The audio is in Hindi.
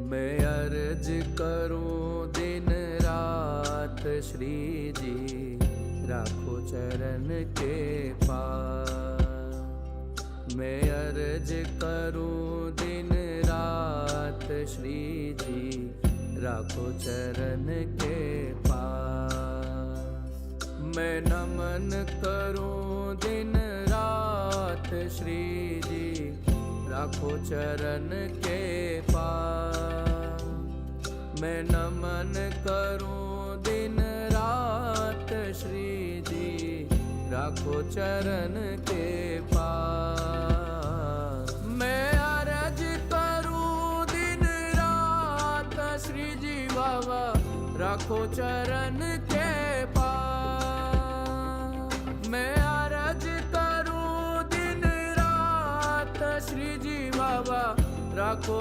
मैं अर्ज करूं दिन रात श्री जी, राखो चरण के पास। मैं अर्ज करूं दिन रात श्री जी, राखो चरण के पास। मैं नमन करूं दिन रात श्री जी, राखो चरण के पास। मैं नमन करूं दिन रात श्री जी, राखो चरण के पास। मैं अर्ज करूं दिन रात श्री जी बाबा, राखो चरण के पास। मैं अर्ज करूं दिन रात श्री जी बाबा, राखो